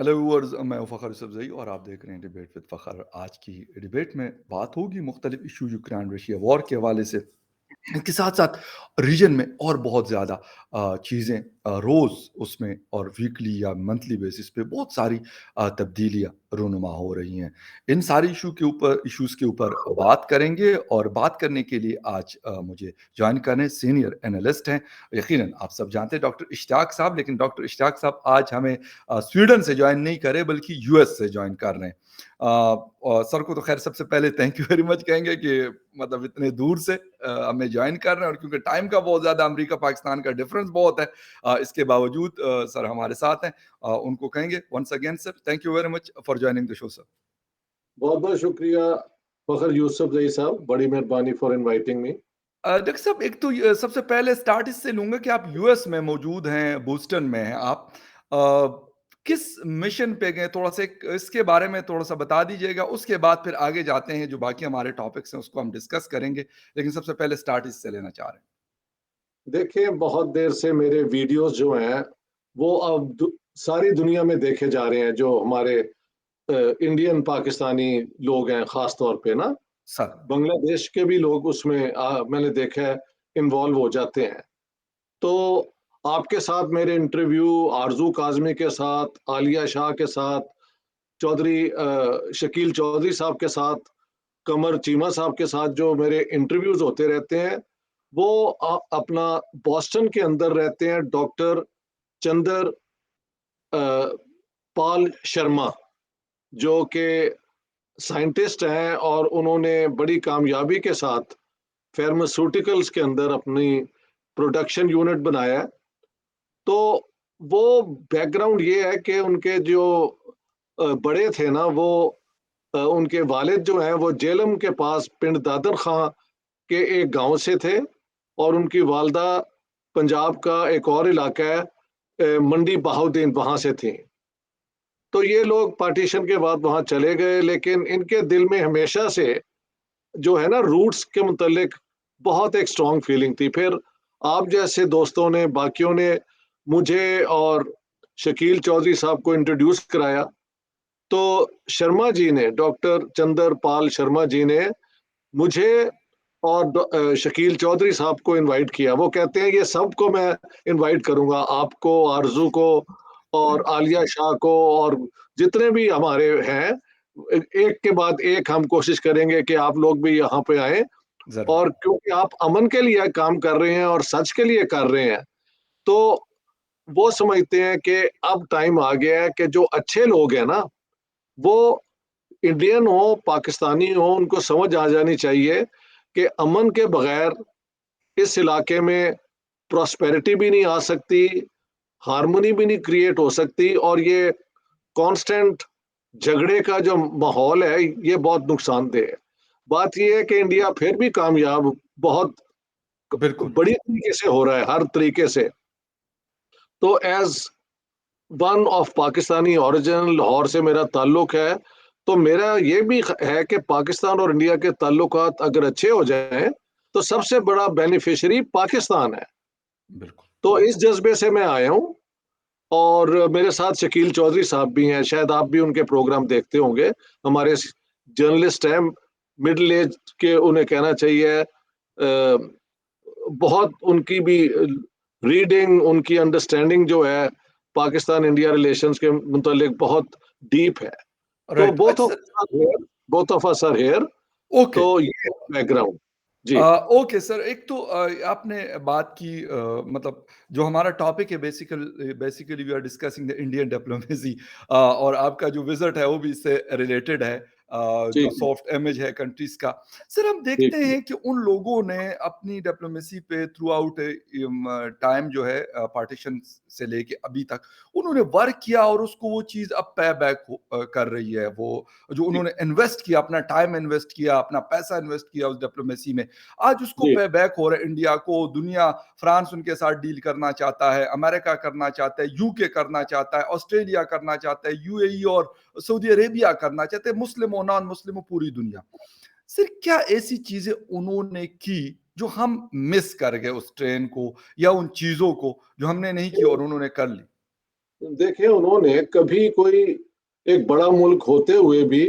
Hello viewers, मैं हूं फ़खर यूसुफ़ज़ई और आप देख रहे हैं डिबेट विद फ़खर। आज की डिबेट में बात होगी मुख्तलिफ इशू यूक्रेन रशिया वॉर के हवाले से। इसके साथ-साथ रीजन में और बहुत ज़्यादा चीज़ें रोज़ उसमें और वीकली या मंथली बेसिस पे बहुत सारी तब्दीलियाँ रूनुमा हो रही हैं। इन सारे इश्यूज़ के ऊपर बात करेंगे और बात करने के लिए आज मुझे जॉइन कर रहे हैं सीनियर एनालिस्ट हैं। यकीनन आप सब जानते हैं डॉक्टर इश्तियाक साहब, लेकिन डॉक्टर इश्तियाक साहब आज हमें स्वीडन से जॉइन नहीं कर रहे बल्कि यूएस से जॉइन कर रहे हैं। और सर को तो ख़ैर सबसे पहले थैंक यू वेरी मच कहेंगे कि मतलब इतने दूर से हमें जॉइन कर रहे हैं और क्योंकि टाइम का बहुत ज़्यादा अमेरिका पाकिस्तान का डिफरेंस बहुत है, इसके बावजूद सर हमारे साथ हैं। उनको कहेंगे once again sir thank you very much for joining the show sir. बहुत-बहुत शुक्रिया फ़खर यूसुफ़ज़ई साहब, बड़ी मेहरबानी फॉर इनवाइटिंग मी। डॉक्टर साहब एक तो सबसे पहले स्टार्ट इससे लूँगा कि आप यूएस में मौजूद हैं, बोस्टन में हैं आप। किस मिशन पे गए? थोड़ा-सा इसके बारे में थोड़ा-सा बता दीजिएगा, उसके बाद फिर आगे जाते हैं, जो बाकी हमारे टॉपिक्स हैं उसको हम डिस्कस करेंगे। लेकिन सबसे पहले स्टार्ट इससे लेना चाह रहे हैं। देखिए, बहुत देर से मेरे वीडियोज़ जो हैं, वो अब सारी दुनिया में देखे जा रहे हैं, जो हमारे इंडियन पाकिस्तानी लोग हैं ख़ास तौर पे ना, सर, बांग्लादेश के भी लोग उसमें मैंने देखा है इन्वॉल्व हो जाते हैं। तो आपके साथ मेरे इंटरव्यू आरज़ू काज़मी के साथ, आलिया शाह के साथ, चौधरी शकील चौधरी साहब के साथ, कमर चीमा साहब के साथ जो मेरे इंटरव्यूज़ होते रहते हैं, वो अपना बॉस्टन के अंदर रहते हैं डॉक्टर चंदर पाल शर्मा, जो कि साइंटिस्ट हैं और उन्होंने बड़ी कामयाबी के साथ फार्मास्यूटिकल्स के अंदर अपनी प्रोडक्शन यूनिट बनाया है। तो वो बैकग्राउंड ये है कि उनके जो बड़े थे ना वो उनके वालिद जो हैं वो जेलम के पास पिंड दादर खां के एक गांव से थे और उनकी वालदा पंजाब का एक और इलाका है मंडी बहाउद्दीन वहां से थी। तो ये लोग पार्टीशन के बाद वहां चले गए, लेकिन इनके दिल में हमेशा से जो है ना रूट्स के मुतल्लिक बहुत एक स्ट्रॉन्ग फीलिंग थी। फिर आप जैसे दोस्तों ने बाकियों ने मुझे और शकील चौधरी साहब को इंट्रोड्यूस कराया। तो शर्मा जी ने, डॉक्टर चंदर पाल शर्मा जी ने मुझे और शकील चौधरी साहब को इनवाइट किया। वो कहते हैं ये सबको मैं इनवाइट करूंगा, आपको, आरजू को और आलिया शाह को और जितने भी हमारे हैं, एक के बाद एक हम कोशिश करेंगे कि आप लोग भी यहाँ पे आए। ज़रूर। और क्योंकि आप अमन के लिए काम कर रहे हैं और सच के लिए कर रहे हैं, तो वो समझते हैं कि अब टाइम आ गया है कि जो अच्छे लोग हैं ना, वो इंडियन हो, पाकिस्तानी हो, उनको समझ आ जानी चाहिए कि अमन के बगैर इस इलाके में प्रॉस्पेरिटी भी नहीं आ सकती, हार्मनी भी नहीं क्रिएट हो सकती और ये कांस्टेंट झगड़े का जो माहौल है, ये बहुत नुकसानदेह है। बात ये है कि इंडिया फिर भी कामयाब बहुत बिल्कुल। बड़ी तरीके से हो रहा है, हर तरीके से। तो as one of Pakistani origin, Lahore से मेरा ताल्लुक है, तो मेरा ये भी है कि पाकिस्तान और इंडिया के ताल्लुकात अगर अच्छे हो जाएँ, तो सबसे बड़ा बेनिफिशियरी पाकिस्तान है। बिल्कुल। तो इस जज़्बे से मैं आया हूँ और मेरे साथ शकील चौधरी साहब भी हैं, शायद आप भी उनके प्रोग्राम देखते होंगे। हमारे स जर्नलिस्ट हैं, मिडल ऐज के उन्हें कहना चाहिए। बहुत उनकी भी रीडिंग, उनकी अंडरस्टैंडिंग जो है पाकिस्तान इंडिया रिलेशंस के मुतालिक बहुत डीप है। तो राइट। अच्छा sir. Both of us are here. Okay. तो ये बैकग्राउंड। जी। ओके सर, एक तो आपने बात की मतलब जो हमारा टॉपिक है basically we are discussing the Indian diplomacy, और आपका जो विज़िट है वो भी इससे रिलेटेड है। जी, जो सॉफ्ट इमेज है कंट्रीज़ का। सर हम जी, देखते हैं कि उन लोगों ने अपनी डिप्लोमेसी पे थ्रू आउट टाइम जो है पार्टीशन से लेके अभी तक उन्होंने वर्क किया और उसको वो चीज़ अब पे बैक कर रही है। वो जो जी, उन्होंने इन्वेस्ट किया, अपना टाइम इन्वेस्ट किया, अपना पैसा इन्वेस्ट किया उस डिप्लोमेसी में, आज उसको जी, पे बैक हो रहा है इंडिया को। दुनिया, फ्रांस उनके साथ डील करना चाहता है, अमेरिका करना चाहता है, यूके करना चाहता है, ऑस्ट्रेलिया करना चाहता है, यूएई और सऊदी अरेबिया करना चाहते हैं, मुस्लिम हो नॉन मुस्लिम हो पूरी दुनिया। सिर क्या ऐसी चीजें उन्होंने की जो हम मिस कर गए उस ट्रेन को या उन चीजों को जो हमने नहीं की जी। और उन्होंने कर ली? देखिए, उन्होंने कभी कोई एक बड़ा मुल्क होते हुए भी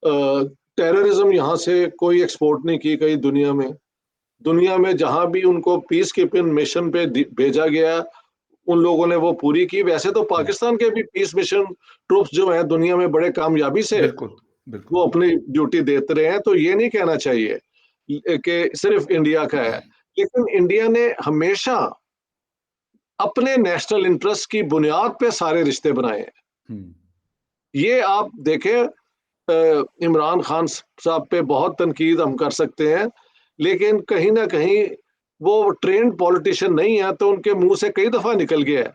टेररिज्म यहाँ से कोई एक्सपोर्ट नहीं की कहीं दुनिया में। दुनिया में जहाँ भी उनको पीस कीपिंग मिशन पे भेजा गया, उन लोगों ने वो पूरी की। वैसे तो हुँ, पाकिस्तान के भी पीस मिशन ट्रूप्स जो हैं दुनिया में बड़े कामयाबी से बिल्कुल, बिल्कुल। वो अपनी ड्यूटी देते रहे हैं, तो ये नहीं कहना चाहिए कि सिर्फ इंडिया का है। लेकिन इंडिया ने हमेशा अपने नेशनल इंटरेस्ट की बुनियाद पे सारे रिश्ते बनाए हैं। हुँ, ये आप देखें, इमरान खान साहब पे बहुत तनकीद हम कर सकते हैं, लेकिन कहीं न कहीं वो ट्रेन्ड पॉलिटिशियन नहीं है, तो उनके मुँह से कई दफ़ा निकल गया है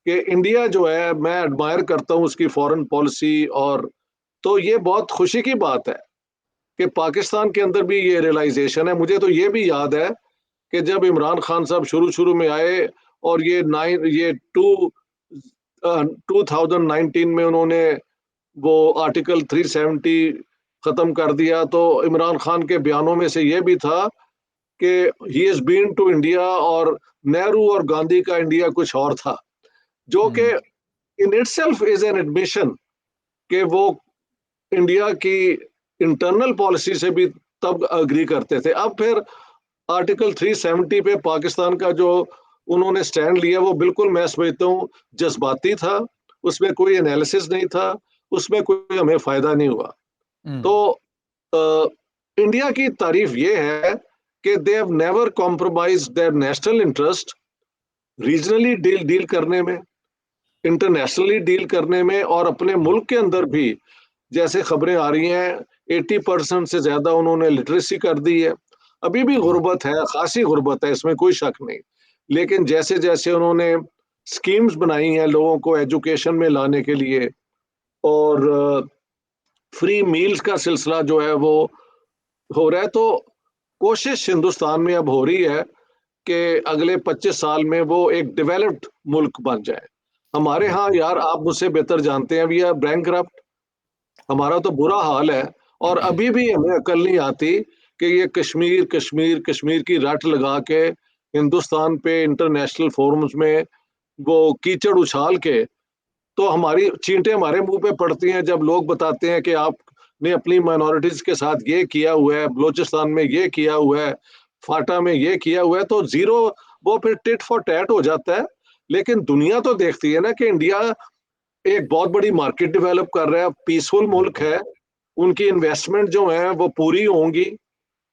कि इंडिया जो है, मैं एडमायर करता हूँ उसकी फॉरेन पॉलिसी। और तो ये बहुत खुशी की बात है कि पाकिस्तान के अंदर भी ये रियलाइज़ेशन है। मुझे तो ये भी याद है कि जब इमरान खान साहब शुरू-शुरू में आए और ये 2019 में उन्होंने वो आर्टिकल 370 खत्म कर दिया, तो इमरान खान के बयानों में से ये भी था कि he has been to India, और नेहरू और गांधी का इंडिया कुछ और था, जो कि हुँ, in itself is an admission कि वो इंडिया की इंटरनल पॉलिसी से भी तब अग्री करते थे। अब फिर आर्टिकल 370 पे पाकिस्तान का जो उन्होंने स्टैंड लिया, वो बिल्कुल मैं समझता हूँ जज्बाती था, उसमें कोई एनालिसिस नहीं था, उसमें कोई हमें फायदा नहीं हुआ। हुँ, तो अ, इंडिया की तारीफ ये है कि they have never compromise there national interest regionally deal deal करने में, इंटरनेशनली डील करने में, और अपने मुल्क के अंदर भी जैसे खबरें आ रही हैं 80% से ज्यादा उन्होंने लिटरेसी कर दी है। अभी भी जी, गुर्बत है, खासी गुर्बत है, इसमें कोई शक नहीं। लेकिन जैसे जैसे उन्होंने स्कीम्स बनाई हैं लोगों को एजुकेशन में लाने के लिए, और फ्री मील्स का सिलसिला जो है वो हो रहा है, तो कोशिश हिंदुस्तान में अब हो रही है कि अगले 25 साल में वो एक डेवलप्ड मुल्क बन जाए। हमारे यहाँ बिल्कुल। यार, आप मुझसे बेहतर जानते हैं, वी आर बैंकरप्ट, हमारा तो बुरा हाल है। और अभी भी हमें अकल नहीं आती कि ये कश्मीर, कश्मीर, कश्मीर की रट लगा के हिंदुस्तान पे इंटरनेशनल फोरम्स में वो कीचड़ उछाल के, तो हमारी चींटें हमारे मुँह पे पड़ती हैं जब लोग बताते हैं कि आपने अपनी माइनॉरिटीज़ के साथ ये किया हुआ है, बलूचिस्तान में ये किया हुआ है, फाटा में ये किया हुआ है, तो ज़ीरो वो फिर टिट फॉर टैट हो जाता है। लेकिन दुनिया तो देखती है ना कि इंडिया एक बहुत बड़ी मार्केट डेवलप कर रहा है, पीसफुल मुल्क बिल्कुल। है, उनकी इन्वेस्टमेंट जो है वो पूरी होंगी,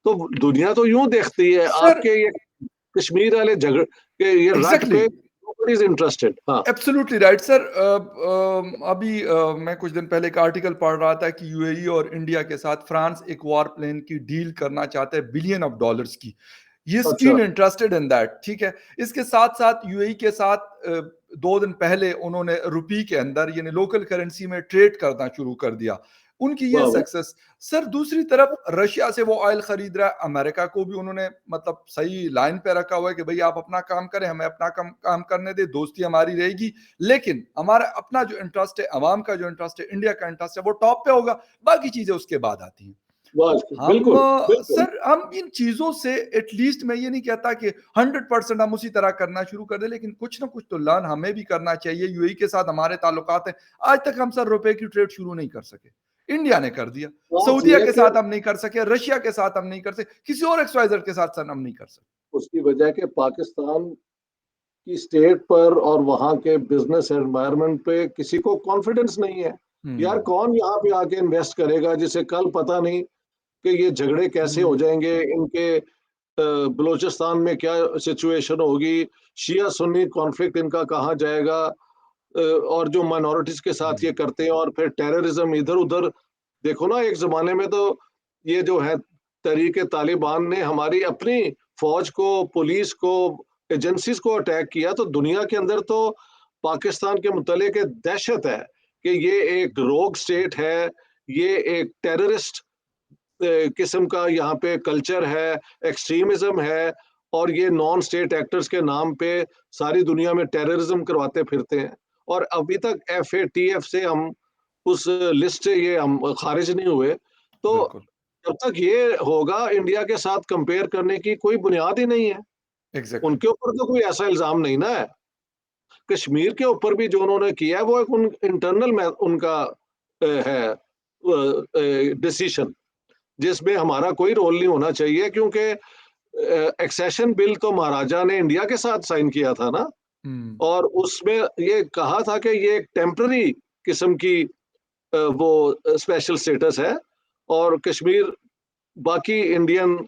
तो दुनिया तो यूँ देखती है। सर आपके ये कश्मीर वाले झगड़ के ये रट एग्ज़ैक्टली, पे नोबडी इज़ इंटरेस्टेड। हाँ, एब्सोल्युटली राइट सर। अभी मैं कुछ दिन पहले एक आर्टिकल पढ़ रहा था कि यूएई और इंडिया के साथ फ्रांस एक वार प्लेन की डील करना चाहता है बिलियन ऑफ डॉलर्स की। ही इज़ अच्छा, कीन इंटरेस्टेड इन दैट, ठीक है। इसके साथ-साथ यूएई के साथ 2 दिन पहले उन्होंने रुपये के अंदर यानी लोकल करेंसी में ट्रेड करना शुरू कर दिया। उनकी ये वाह, वाह! सक्सेस। सर दूसरी तरफ रशिया से वो ऑयल खरीद रहा है, अमेरिका को भी उन्होंने मतलब सही लाइन पे रखा हुआ है कि भई आप अपना काम करें, हमें अपना काम करने दें, दोस्ती हमारी रहेगी। लेकिन हमारा अपना जो इंटरेस्ट है, अवाम का जो इंटरेस्ट है, इंडिया का इंटरेस्ट है, वो टॉप पे होगा, बाकी चीज़ें उसके बाद आती हैं। वाह! हम बिल्कुल, बिल्कुल। सर हम इन चीज़ों से एटलीस्ट मैं ये नहीं कहता कि 100% हम उसी तरह करना शुरू कर दें, लेकिन कुछ ना कुछ तो लर्न हमें भी करना चाहिए। यूएई के साथ हमारे ताल्लुकात हैं। आज तक हम सर रुपए की ट्रेड शुरू नहीं कर सके। इंडिया ने कर दिया। बात सऊदीया ये है के कि साथ हम नहीं कर सके, रशिया के साथ हम नहीं कर सके, किसी और एक्स-वाई-ज़ेड के साथ सर हम नहीं कर सकते। उसकी वजह है कि पाकिस्तान की स्टेट पर और वहाँ के बिज़नेस एनवायरनमेंट पे किसी को कॉन्फिडेंस नहीं है। यार, हुँ, कौन यहाँ पे आके इन्वेस्ट करेगा जिसे कल पता नहीं कि ये झगड़े कैसे हो हुँ, जाएँगे, इनके बलूचिस्तान में क्या सिचुएशन होगी, शिया सुन्नी कॉन्फ्लिक्ट इनका कहाँ जाएगा, और जो माइनॉरिटीज़ के साथ ये हुँ, करते हैं, और फिर टेररिज्म इधर-उधर। देखो ना, एक ज़माने में तो ये जो है तहरीक-ए-तालिबान ने हमारी अपनी फ़ौज को, पुलिस को, एजेंसीज़ को अटैक किया, तो दुनिया के अंदर तो पाकिस्तान के मुतल्लिक़ एक दहशत है कि ये एक रोग स्टेट है, ये एक टेररिस्ट किस्म का यहाँ पे कल्चर है, एक्सट्रीमिज़्म है, और ये नॉन स्टेट एक्टर्स के नाम पे सारी दुनिया में टेररिज्म करवाते फिरते हैं। और अभी तक एफएटीएफ से हम उस लिस्ट से ये हम खारिज नहीं हुए। तो बिल्कुल, जब तक ये होगा, इंडिया के साथ कंपेयर करने की कोई बुनियाद ही नहीं है। एग्ज़ैक्टली। उनके ऊपर तो कोई ऐसा इल्ज़ाम नहीं ना है। कश्मीर के ऊपर भी जो उन्होंने किया है वो एक इंटरनल में उनका है डिसीजन, जिसमें हमारा कोई रोल नहीं होना चाहिए, क्योंकि एक्सेशन बिल तो महाराजा ने इंडिया के साथ साइन किया था ना, हुँ, और उसमें ये कहा था कि ये एक टेम्पररी किस्म की वो स्पेशल स्टेटस है, और कश्मीर बाकी इंडियन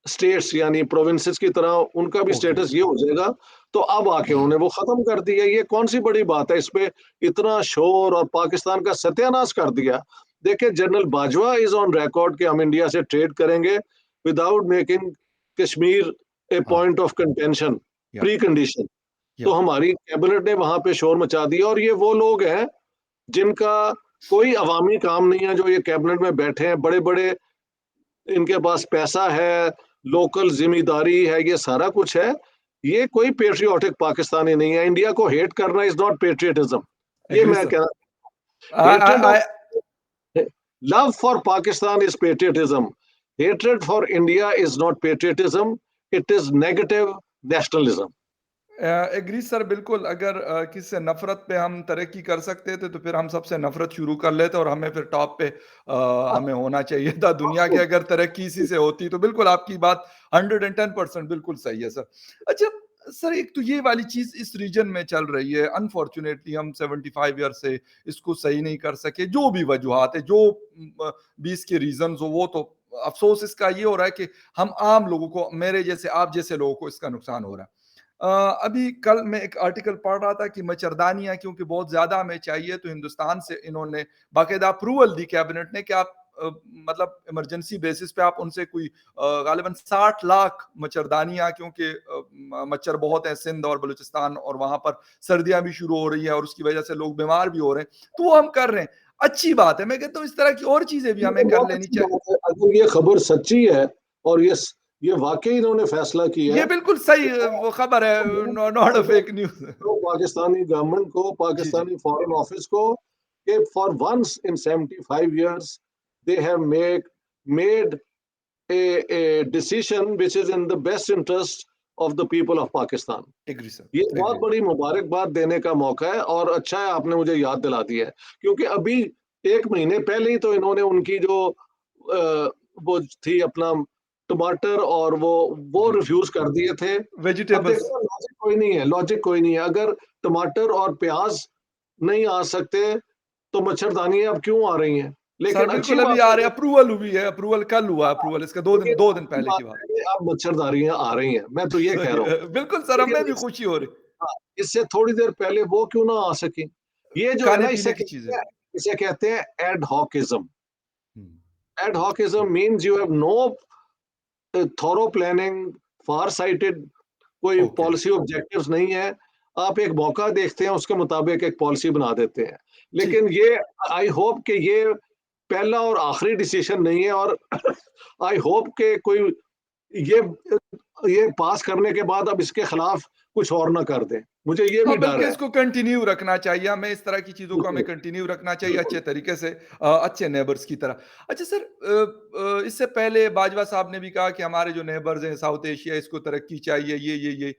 स्टेट्स यानी प्रोविंसेस की तरह उनका भी ओके। स्टेटस ये हो जाएगा। तो अब आके उन्होंने वो खत्म कर दिया। ये कौन सी बड़ी बात है, इसपे इतना शोर और पाकिस्तान का सत्यानाश कर दिया। देखिए, general Bajwa is on record कि हम इंडिया से ट्रेड करेंगे विदाउट मेकिंग कश्मीर ए हाँ, पॉइंट ऑफ कंटेंशन, या प्री कंडीशन। या तो हमारी कैबिनेट ने वहां पे शोर मचा दिया, और ये वो लोग हैं जिनका कोई अवामी काम नहीं है, जो ये कैबिनेट में बैठे हैं, बड़े बड़े इनके पास पैसा है, लोकल ज़िम्मेदारी है, ये सारा कुछ है। ये कोई पैट्रियोटिक पाकिस्तानी नहीं है। इंडिया को हेट करना इज़ नॉट पैट्रियटिज़्म। ये एग्री मैं सर। कहना, hatred I of love for Pakistan is patriotism, hatred for India is not patriotism, it is negative nationalism. Agree sir, बिल्कुल। अगर किसी से नफ़रत पे हम तरक्की कर सकते थे, तो फिर हम सबसे नफ़रत शुरू कर लेते और हमें फिर टॉप पे हमें होना चाहिए था दुनिया की। अगर तरक्की इसी से होती, तो बिल्कुल आपकी बात 110% बिल्कुल सही है सर। अच्छा सर, एक तो ये वाली चीज़ इस रीजन में चल रही है, अनफॉर्च्यूनेटली हम 75 ईयर से इसको सही नहीं कर सके, जो भी वजूहात है, जो 20 के रीज़न्स हो, वो तो अफ़सोस इसका ये हो रहा है कि हम आम लोगों को, मेरे जैसे, आप जैसे लोगों को इसका नुकसान हो रहा है। अभी कल मैं एक आर्टिकल पढ़ रहा था कि मच्छरदानियाँ क्योंकि बहुत ज़्यादा हमें चाहिए, तो हिंदुस्तान से इन्होंने बाकायदा अप्रूवल दी कैबिनेट ने कि आप मतलब इमरजेंसी बेसिस पे आप उनसे कोई गालिबन 60 लाख मच्छरदानियाँ, क्योंकि मच्छर बहुत हैं सिंध और बलूचिस्तान, और वहाँ पर सर्दियाँ भी शुरू हो रही हैं और उसकी वजह से लोग बीमार भी हो रहे हैं, तो वो हम कर रहे हैं। अच्छी बात है, मैं कहता हूँ इस तरह की और चीज़ें भी हमें ये कर बहुत लेनी अच्छी चाहिए। बात है, अगर ये खबर सच्ची है और ये वाक़ई इन्होंने फैसला किया ये है, बिल्कुल सही तो वो खबर है, नॉट अ फेक न्यूज़। तो पाकिस्तानी गवर्नमेंट को, जी, जी। पाकिस्तानी फॉरेन ऑफिस को, कि for once in 75 years they have made a decision which is in the best interest of the people of Pakistan. Agree sir, ये बहुत एग्री। बड़ी मुबारकबाद देने का मौका है, और अच्छा है आपने मुझे याद दिला दिया है, क्योंकि अभी 1 महीने पहले ही तो इन्होंने उनकी जो वो थी अपना टमाटर और वो जी, रिफ्यूज़ कर दिए थे। अब वेजिटेबल्स। देखो, लॉजिक कोई नहीं है, लॉजिक कोई नहीं है। अगर टमाटर और प्याज़ नहीं आ सकते, तो मच्छरदानियाँ अब क्यों आ रही हैं? सर लेकिन अच्छी बिल्कुल, अभी बात आ है रहे, कि अप्रूवल हुई है, अप्रूवल कल हुआ, अप्रूवल इसका 2 दिन अच्छी पहले बात की बात। है कि अब मच्छरदानियाँ आ रही हैं, मैं तो ये कह सही रहा हूँ। है, बिल्कुल सर, लेकिन हमें भी खुशी हो रही। हाँ, इससे थोड़ी देर पहले वो क्यों ना आ सकीं? ये जो है ना, खाने-पीने की चीज़ें। इसे कहते हैं adhocism. Hmm, adhocism means you have no thorough planning, farsighted कोई ओके, पॉलिसी ऑब्जेक्टिव्स नहीं है। आप एक मौका देखते हैं, उसके मुताबिक एक पॉलिसी बना देते हैं। ठीक। लेकिन ये, आई होप कि ये पहला और आखिरी डिसीजन नहीं है, और आई होप कि कोई ये ये पास करने के बाद अब इसके खिलाफ कुछ और ना कर दें। मुझे ये हाँ, भी डर बल्कि है। इसको कंटिन्यू रखना चाहिए, हमें इस तरह की चीज़ों को हमें बिल्कुल, कंटिन्यू रखना चाहिए बिल्कुल। अच्छे तरीके से, अच्छे नेबर्स की तरह। अच्छा सर, इससे पहले बाजवा साहब ने भी कहा कि हमारे जो नेबर्स हैं साउथ एशिया, इसको तरक्की चाहिए, ये।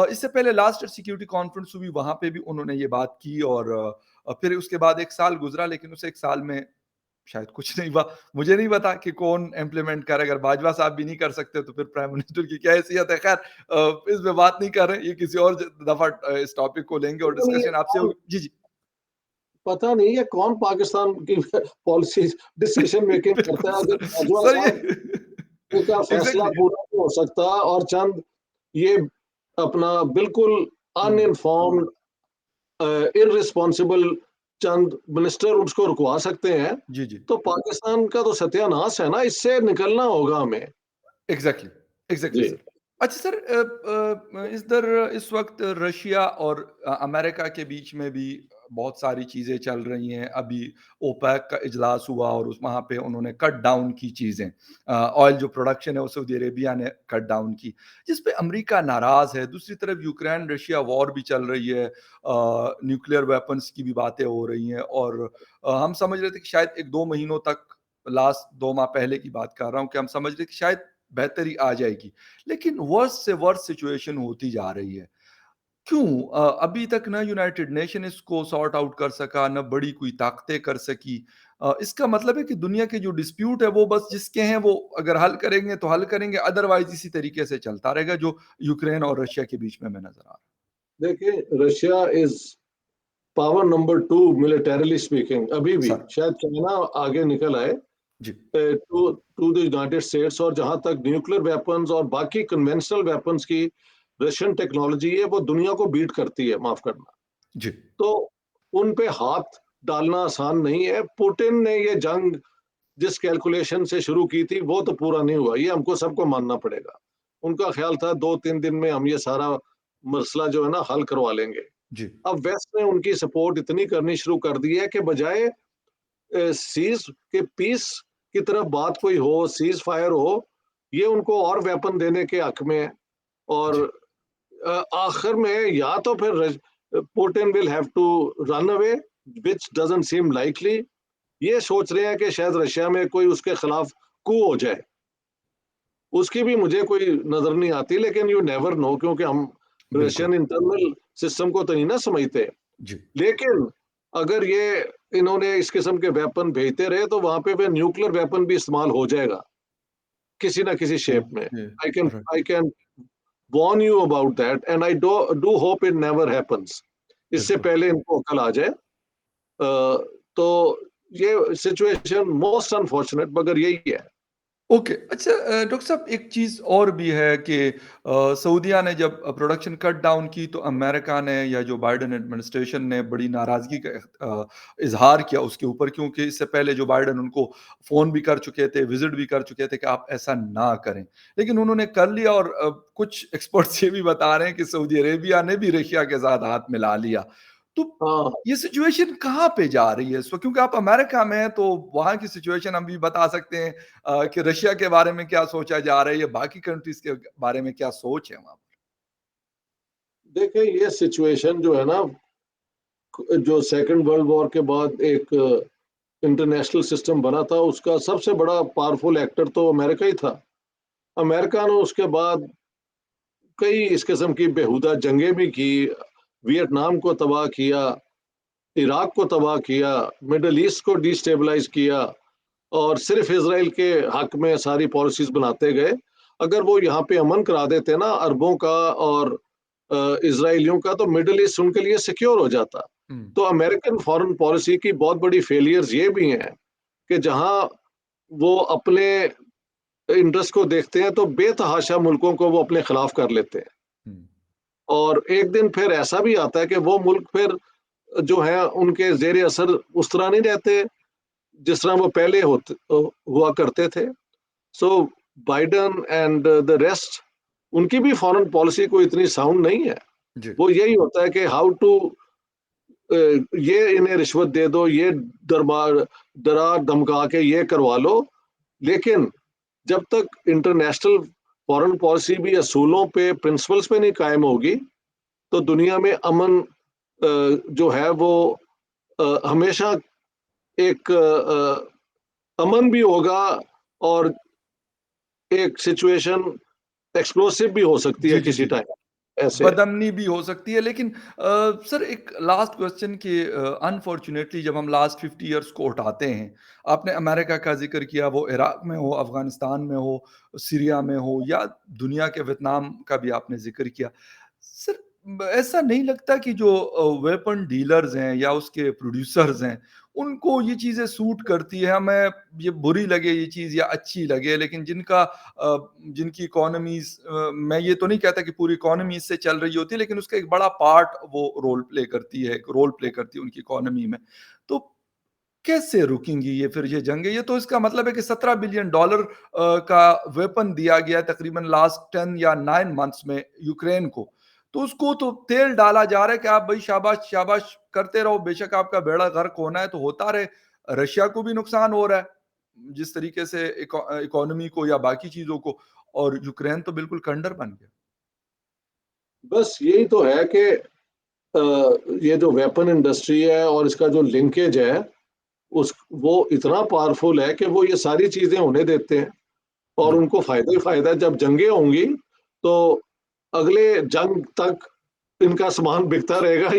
इससे पहले लास्ट सिक्योरिटी कॉन्फ्रेंस हुई, वहाँ पे भी उन्होंने ये बात की, और फिर उसके बाद 1 साल गुज़रा, लेकिन उस 1 साल में शायद कुछ नहीं हुआ। मुझे नहीं पता कि कौन इम्प्लीमेंट करे, अगर बाजवा साहब भी नहीं कर सकते, तो फिर प्राइम मिनिस्टर की क्या हैसियत है? खैर, इसमें बात नहीं कर रहे हैं, ये किसी और दफ़ा इस टॉपिक को लेंगे और पता नहीं डिस्कशन आपसे कौन होगी। जी, जी। पता नहीं है कौन पाकिस्तान की पॉलिसी डिसीजन मेकिंग बिल्कुल करता है। अगर सर, बाजवा सर ये साहब का फैसला एग्ज़ैक्टली। पूरा नहीं हो सकता, और चंद ये अपना बिल्कुल हुँ। अनइन्फॉर्म्ड इररिस्पॉन्सिबल चंद मिनिस्टर उसको रुकवा सकते हैं, जी, जी। तो पाकिस्तान का तो सत्यानाश है ना, इससे निकलना होगा हमें। एग्ज़ैक्टली, एग्ज़ैक्टली जी। सर। अच्छा सर, इस वक़्त रशिया और अमेरिका के बीच में भी बहुत सारी चीज़ें चल रही हैं। अभी ओपेक का इजलास हुआ और उस वहाँ पे उन्होंने कट डाउन की चीज़ें। ऑयल जो प्रोडक्शन है वो सऊदी अरेबिया ने कट डाउन की, जिस पे अमेरिका नाराज़ है। दूसरी तरफ यूक्रेन रशिया वॉर भी चल रही है। न्यूक्लियर वेपन्स की भी बातें हो रही हैं, और हम समझ रहे थे कि शायद 1-2 महीनों तक, लास्ट 2 माह पहले की बात कर रहा हूँ, कि हम समझ रहे कि शायद बेहतरी आ जाएगी। लेकिन वर्स्ट से वर्स्ट सिचुएशन होती जा रही है। क्यों? अभी तक ना यूनाइटेड नेशन इसको सॉर्ट आउट कर सका, ना बड़ी कोई ताकतें कर सकी। इसका मतलब है कि दुनिया के जो डिस्प्यूट है वो बस जिसके हैं वो अगर हल करेंगे तो हल करेंगे, अदरवाइज़ इसी तरीके से चलता रहेगा जो यूक्रेन और रशिया के बीच में हमें नज़र आ रहा है। देखिए, Russia is power number 2 militarily speaking अभी भी, सर शायद चाइना आगे निकल आए जी, टू द यूनाइटेड स्टेट्स। और जहां तक न्यूक्लियर वेपन्स और बाकी कन्वेंशनल वेपन्स की रशियन टेक्नोलॉजी है, वो दुनिया को बीट करती है, माफ करना। जी, तो उन पे हाथ डालना आसान नहीं है। पुतिन ने ये जंग जिस कैलकुलेशन से शुरू की थी वो तो पूरा नहीं हुआ, ये हमको सबको मानना पड़ेगा। उनका ख्याल था 2-3 दिन में हम ये सारा मसला जो है ना हल करवा लेंगे। जी, अब वेस्ट ने उनकी सपोर्ट इतनी करनी शुरू कर दी है कि बजाय सीज के पीस की तरफ बात कोई हो, सीज फायर हो, ये उनको और वेपन देने के हक में है। और जी, आखिर में या तो फिर Putin will have to run away, which doesn't seem likely. ये सोच रहे हैं कि शायद रशिया में कोई उसके खिलाफ कू हो जाए। उसकी भी मुझे कोई नजर नहीं आती, लेकिन यू नेवर नो, क्योंकि हम बिल्कुल, रशियन इंटरनल सिस्टम को तो नहीं ना समझते। जी, लेकिन अगर ये इन्होंने इस किस्म के वेपन भेजते रहे तो वहां पे वे न्यूक्लियर वेपन भी इस्तेमाल हो जाएगा किसी ना किसी शेप में। Okay, right, I can warn you about that, and I do hope it never happens। इससे बिल्कुल। पहले इनको अकल आ जाए। तो ये सिचुएशन मोस्ट अनफॉर्चुनेट मगर यही है। ओके, अच्छा डॉक्टर साहब एक चीज़ और भी है कि सऊदीया ने जब प्रोडक्शन कट डाउन की तो अमेरिका ने या जो बाइडेन एडमिनिस्ट्रेशन ने बड़ी नाराज़गी का इज़हार किया उसके ऊपर क्योंकि इससे पहले जो बाइडेन उनको फ़ोन भी कर चुके थे, विज़िट भी कर चुके थे कि आप ऐसा ना करें। लेकिन उन्होंने कर लिया और कुछ एक्सपर्ट्स ये भी बता रहे हैं कि सऊदी अरेबिया ने भी रशिया के साथ हाथ मिला लिया। तो हाँ, ये सिचुएशन कहाँ पे जा रही है इस वक़्त? क्योंकि आप अमेरिका में हैं तो वहाँ की सिचुएशन हम भी बता सकते हैं कि रशिया के बारे में क्या सोचा जा रहा है या बाकी कंट्रीज़ के बारे में क्या सोच है वहाँ पर? देखिए ये सिचुएशन जो है ना, जो सेकंड वर्ल्ड वॉर के बाद एक इंटरनेशनल सिस्टम बना था, उसका सबसे बड़ा पावरफुल एक्टर तो अमेरिका ही था। अमेरिका ने उसके बाद कई इस किस्म की बेहुदा जंगें भी की, वियतनाम को तबाह किया, इराक को तबाह किया, मिडल ईस्ट को डिस्टेबलाइज किया और सिर्फ इजराइल के हक में सारी पॉलिसीज बनाते गए। अगर वो यहाँ पे अमन करा देते ना अरबों का और इसराइलियों का, तो मिडल ईस्ट उनके लिए सिक्योर हो जाता। हुँ, तो अमेरिकन फॉरेन पॉलिसी की बहुत बड़ी फेलियर्स ये भी हैं कि जहां वो अपने इंटरेस्ट को देखते हैं तो बेतहाशा मुल्कों को वो अपने खिलाफ कर लेते हैं। हुँ, और एक दिन फिर ऐसा भी आता है कि वो मुल्क फिर जो है उनके जेर असर उस तरह नहीं रहते जिस तरह वो पहले हुआ करते थे। सो बाइडेन एंड द रेस्ट, उनकी भी फॉरेन पॉलिसी कोई इतनी साउंड नहीं है। जी, वो यही होता है कि हाउ टू ये इन्हें रिश्वत दे दो, ये दरबार डरा धमका के ये करवा लो। लेकिन जब तक इंटरनेशनल फॉरेन पॉलिसी भी असूलों पे, प्रिंसिपल्स पे नहीं कायम होगी, तो दुनिया में अमन जो है वो हमेशा एक अमन भी होगा और एक सिचुएशन एक्सप्लोसिव भी हो सकती है जी, जी, किसी जी। टाइम ऐसे। बदअमनी भी हो सकती है लेकिन सर एक लास्ट क्वेश्चन कि अनफॉर्च्यूनेटली जब हम लास्ट 50 इयर्स को उठाते हैं, आपने अमेरिका का ज़िक्र किया वो इराक में हो, अफ़गानिस्तान में हो, सीरिया में हो या दुनिया के वियतनाम का भी आपने ज़िक्र किया। सर ऐसा नहीं लगता कि जो वेपन डीलर्स हैं या उसके प्रोड्यूसर्स हैं, उनको ये चीज़ें सूट करती है, हमें ये बुरी लगे ये चीज़ या अच्छी लगे लेकिन जिनकी इकोनॉमीज़ मैं ये तो नहीं कहता कि पूरी इकोनॉमी इससे चल रही होती है, लेकिन उसका एक बड़ा पार्ट वो रोल प्ले करती है, एक रोल प्ले करती है उनकी इकोनॉमी में। तो कैसे रुकेंगी ये फिर ये जंगें? ये तो इसका मतलब है कि $17 बिलियन का वेपन दिया गया है तकरीबन लास्ट 10 या 9 मंथ्स में यूक्रेन को। तो उसको तो तेल डाला जा रहा है कि आप भई शाबाश, शाबाश करते रहो, बेशक आपका बेड़ा गर्क होना है तो होता रहे। रशिया को भी नुकसान हो रहा है, जिस तरीके से इकोनॉमी को या बाकी चीज़ों को और यूक्रेन तो बिल्कुल खंडहर बन गया। बस यही तो है कि ये जो वेपन इंडस्ट्री है और इसका जो लिंकेज है, उस वो इतना पावरफुल है कि वो ये सारी चीजें होने देते हैं और जी, उनको फायदा ही फायदा है। जब जंगें होंगी तो अगले जंग तक इनका सामान बिकता रहेगा।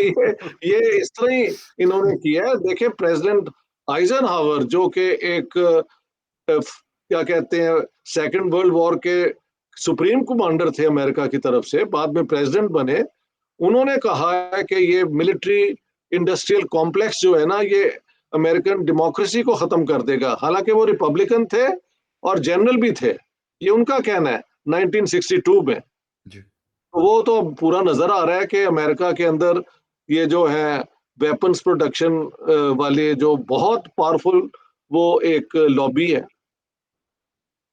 ये इस तरह ही इन्होंने किया है। देखिए प्रेसिडेंट आइजनहावर जो कि एक क्या कहते हैं सेकंड वर्ल्ड वॉर के सुप्रीम कमांडर थे अमेरिका की तरफ से, बाद में प्रेसिडेंट बने। उन्होंने कहा है कि ये मिलिट्री इंडस्ट्रियल कॉम्प्लेक्स जो है ना, ये अमेरिकन डेमोक्रेसी को खत्म कर देगा। हालांकि वो रिपब्लिकन थे और जनरल भी थे, ये उनका कहना है 1962 में। जी। वो तो अब पूरा नजर आ रहा है कि अमेरिका के अंदर ये जो है वेपन्स प्रोडक्शन वाले जो बहुत पावरफुल वो एक लॉबी है।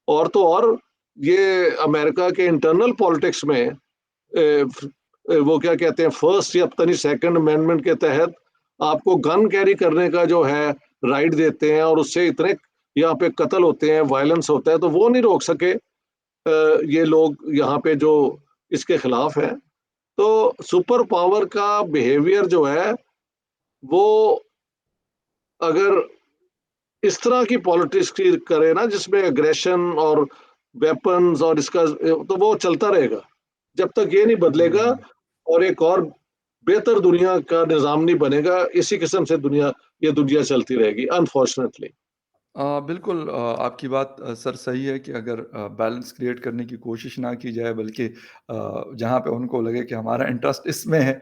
और तो और ये अमेरिका के इंटरनल पॉलिटिक्स में वो क्या कहते हैं फर्स्ट या पता नहीं सेकंड अमेंडमेंट के तहत आपको गन कैरी करने का जो है राइट देते हैं, और उससे इतने यहाँ पे कत्ल होते हैं, वायलेंस होता है, तो वो नहीं रोक सके ये लोग यहाँ पे जो इसके खिलाफ है। तो सुपर पावर का बिहेवियर जो है वो अगर इस तरह की पॉलिटिक्स की करे ना जिसमें एग्रेशन और वेपन्स और इसका, तो वो चलता रहेगा जब तक ये नहीं बदलेगा हुँ। और एक और बेहतर दुनिया का निज़ाम नहीं बनेगा। इसी किस्म से ये दुनिया चलती रहेगी अनफॉर्चुनेटली। बिल्कुल आपकी बात सर सही है कि अगर बैलेंस क्रिएट करने की कोशिश ना की जाए बल्कि जहाँ पे उनको लगे कि हमारा इंटरेस्ट इसमें है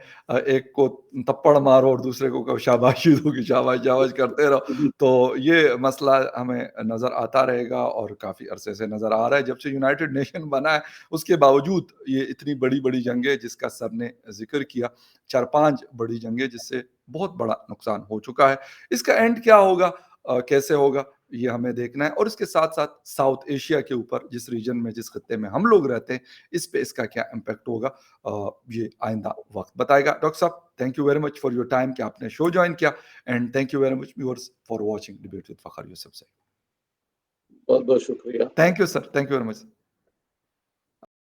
एक को थप्पड़ मारो और दूसरे को कहो शाबाशी दो कि शाबाश शाबाश करते रहो, तो ये मसला हमें नज़र आता रहेगा और काफ़ी अरसे से नज़र आ रहा है। जब से यूनाइटेड नेशन बना है उसके बावजूद ये इतनी बड़ी-बड़ी जंगें जिसका सर ने ज़िक्र किया, 4-5 बड़ी जंगें जिससे बहुत बड़ा नुकसान हो चुका है। इसका एंड क्या होगा कैसे होगा ये हमें देखना है और इसके साथ-साथ साउथ एशिया के ऊपर जिस रीजन में, जिस खत्ते में हम लोग रहते हैं, इस पे इसका क्या इम्पैक्ट होगा ये आइंदा वक़्त बताएगा। डॉक्टर साहब, thank you very much for your time कि आपने शो जॉइन किया and thank you very much viewers for watching debate with Fakhar Yusuf से। बहुत बहुत शुक्रिया। Thank you sir, thank you very much.